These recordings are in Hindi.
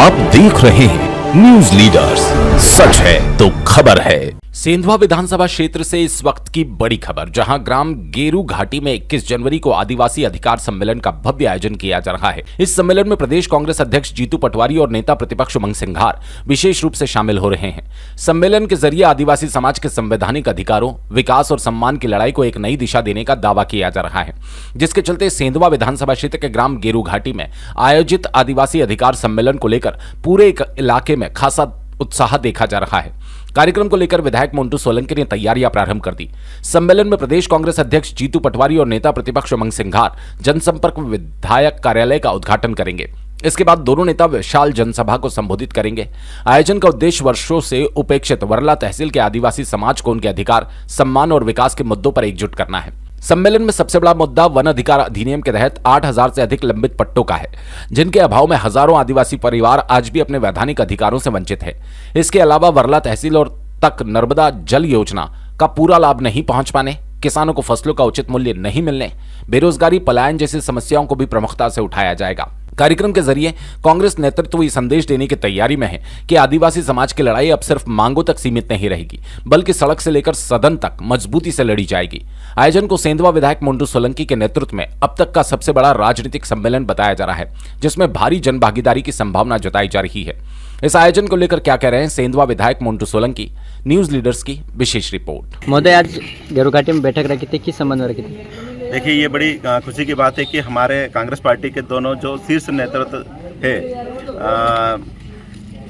आप देख रहे हैं न्यूज लीडर्स, सच है तो खबर है। सेंधवा विधानसभा क्षेत्र से इस वक्त की बड़ी खबर, जहां ग्राम गेरू घाटी में 21 जनवरी को आदिवासी अधिकार सम्मेलन का भव्य आयोजन किया जा रहा है। इस सम्मेलन में प्रदेश कांग्रेस अध्यक्ष जीतू पटवारी और नेता प्रतिपक्ष उमंग सिंघार विशेष रूप से शामिल हो रहे हैं। सम्मेलन के जरिए आदिवासी समाज के संवैधानिक अधिकारों, विकास और सम्मान की लड़ाई को एक नई दिशा देने का दावा किया जा रहा है, जिसके चलते सेंधवा विधानसभा क्षेत्र के ग्राम गेरू घाटी में आयोजित आदिवासी अधिकार सम्मेलन को लेकर पूरे इलाके में खासा उत्साह देखा जा रहा है। कार्यक्रम को लेकर विधायक मोन्टू सोलंकी ने तैयारियां प्रारंभ कर दी। सम्मेलन में प्रदेश कांग्रेस अध्यक्ष जीतू पटवारी और नेता प्रतिपक्ष उमंग सिंघार जनसंपर्क विधायक कार्यालय का उद्घाटन करेंगे। इसके बाद दोनों नेता विशाल जनसभा को संबोधित करेंगे। आयोजन का उद्देश्य वर्षों से उपेक्षित वर्ला तहसील के आदिवासी समाज को उनके अधिकार, सम्मान और विकास के मुद्दों पर एकजुट करना है। सम्मेलन में सबसे बड़ा मुद्दा वन अधिकार अधिनियम के तहत 8000 से अधिक लंबित पट्टों का है, जिनके अभाव में हजारों आदिवासी परिवार आज भी अपने वैधानिक अधिकारों से वंचित है। इसके अलावा वर्ला तहसील और तक नर्मदा जल योजना का पूरा लाभ नहीं पहुंच पाने, किसानों को फसलों का उचित मूल्य नहीं मिलने, बेरोजगारी, पलायन जैसी समस्याओं को भी प्रमुखता से उठाया जाएगा। कार्यक्रम के जरिए कांग्रेस नेतृत्व ये संदेश देने की तैयारी में है कि आदिवासी समाज की लड़ाई अब सिर्फ मांगों तक सीमित नहीं रहेगी, बल्कि सड़क से लेकर सदन तक मजबूती से लड़ी जाएगी। आयोजन को सेंधवा विधायक मोन्टू सोलंकी के नेतृत्व में अब तक का सबसे बड़ा राजनीतिक सम्मेलन बताया जा रहा है, जिसमें भारी जनभागीदारी की संभावना जताई जा रही है। इस आयोजन को लेकर क्या कह रहे हैं सेंधवा विधायक मोन्टू सोलंकी, न्यूज लीडर्स की विशेष रिपोर्ट। महोदय, आज गेरू घाटी में बैठक रखी थी, किस संबंध में रखी थी? देखिए, ये बड़ी खुशी की बात है कि हमारे कांग्रेस पार्टी के दोनों जो शीर्ष नेतृत्व है,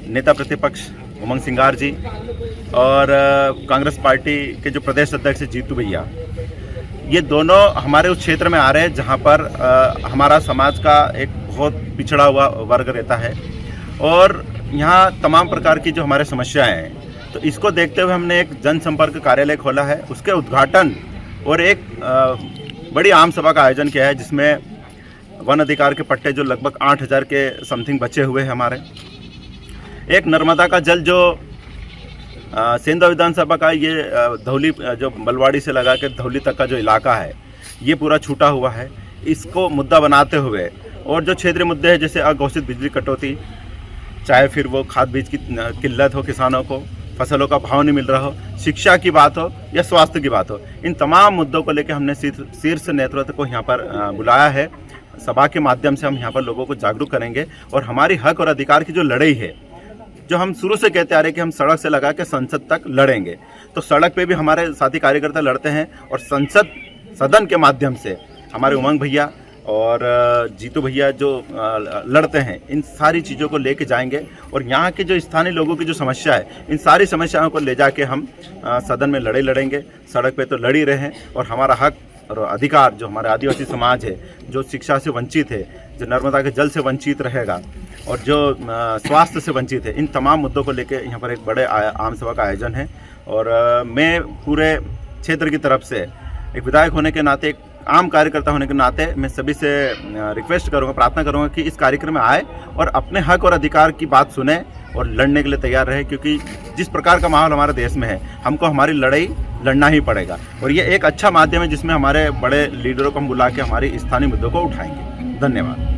नेता प्रतिपक्ष उमंग सिंघार जी और कांग्रेस पार्टी के जो प्रदेश अध्यक्ष जीतू भैया, ये दोनों हमारे उस क्षेत्र में आ रहे हैं जहां पर हमारा समाज का एक बहुत पिछड़ा हुआ वर्ग रहता है और यहाँ तमाम प्रकार की जो हमारे समस्याएं हैं, तो इसको देखते हुए हमने एक जनसंपर्क कार्यालय खोला है। उसके उद्घाटन और एक बड़ी आम सभा का आयोजन किया है, जिसमें वन अधिकार के पट्टे जो लगभग 8000 के समथिंग बचे हुए हैं हमारे। एक नर्मदा का जल जो सेंधवा विधानसभा का ये धौली जो बलवाड़ी से लगा के धौली तक का जो इलाका है, ये पूरा छूटा हुआ है। इसको मुद्दा बनाते हुए और जो क्षेत्रीय मुद्दे हैं, जैसे अघोषित बिजली कटौती, चाहे फिर वो खाद बीज की किल्लत हो, किसानों को फसलों का भाव नहीं मिल रहा हो, शिक्षा की बात हो या स्वास्थ्य की बात हो, इन तमाम मुद्दों को लेकर हमने शीर्ष नेतृत्व को यहाँ पर बुलाया है। सभा के माध्यम से हम यहाँ पर लोगों को जागरूक करेंगे और हमारी हक और अधिकार की जो लड़ाई है, जो हम शुरू से कहते आ रहे हैं कि हम सड़क से लगा के संसद तक लड़ेंगे, तो सड़क पे भी हमारे साथी कार्यकर्ता लड़ते हैं और संसद सदन के माध्यम से हमारे उमंग भैया और जीतू भैया जो लड़ते हैं, इन सारी चीज़ों को लेके जाएंगे और यहाँ के जो स्थानीय लोगों की जो समस्या है, इन सारी समस्याओं को ले जाके हम सदन में लड़ाई लड़ेंगे। सड़क पे तो लड़ी रहे हैं और हमारा हक और अधिकार, जो हमारे आदिवासी समाज है, जो शिक्षा से वंचित है, जो नर्मदा के जल से वंचित रहेगा और जो स्वास्थ्य से वंचित है, इन तमाम मुद्दों को लेकर यहाँ पर एक बड़े आम सभा का आयोजन है। और मैं पूरे क्षेत्र की तरफ से एक विधायक होने के नाते, एक आम कार्यकर्ता होने के नाते, मैं सभी से रिक्वेस्ट करूंगा, प्रार्थना करूंगा कि इस कार्यक्रम में आए और अपने हक और अधिकार की बात सुने और लड़ने के लिए तैयार रहे, क्योंकि जिस प्रकार का माहौल हमारे देश में है, हमको हमारी लड़ाई लड़ना ही पड़ेगा। और ये एक अच्छा माध्यम है जिसमें हमारे बड़े लीडरों को हम बुला के हमारी स्थानीय मुद्दों को उठाएंगे। धन्यवाद।